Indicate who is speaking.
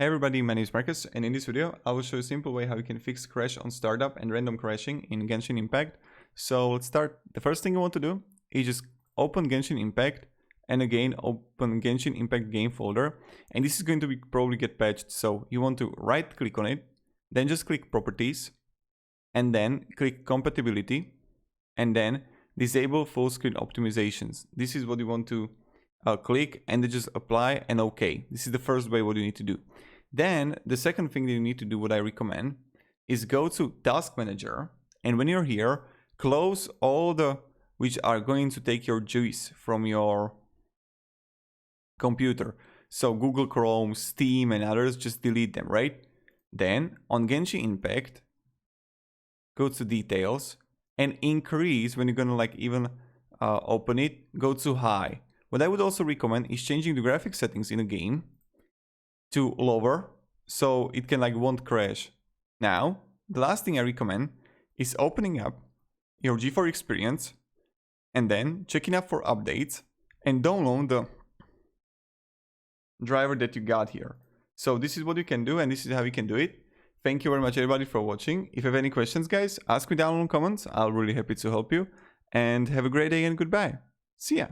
Speaker 1: Hey everybody, my name is Marcus, and in this video I will show you a simple way how you can fix crash on startup and random crashing in Genshin Impact. So let's start. The first thing you want to do is just open Genshin Impact and again open Genshin Impact game folder, and this is going to be probably get patched. So you want to right click on it, then just click properties and then click compatibility and then disable full screen optimizations. This is what you want to click and then just apply and OK. This is the first way what you need to do. Then the second thing that you need to do, what I recommend, is go to Task Manager, and when you're here, close all the which are going to take your juice from your computer. So Google Chrome, Steam and others, just delete them, right? Then on Genshin Impact, go to details and increase when you're gonna like even open it, go to high. What I would also recommend is changing the graphic settings in a game to lower, so it can like won't crash. Now, the last thing I recommend is opening up your G4 experience and then checking up for updates and download the driver that you got here. So this is what you can do, and this is how you can do it. Thank you very much everybody for watching. If you have any questions, guys, ask me down in the comments. I'll really happy to help you, and have a great day and goodbye. See ya.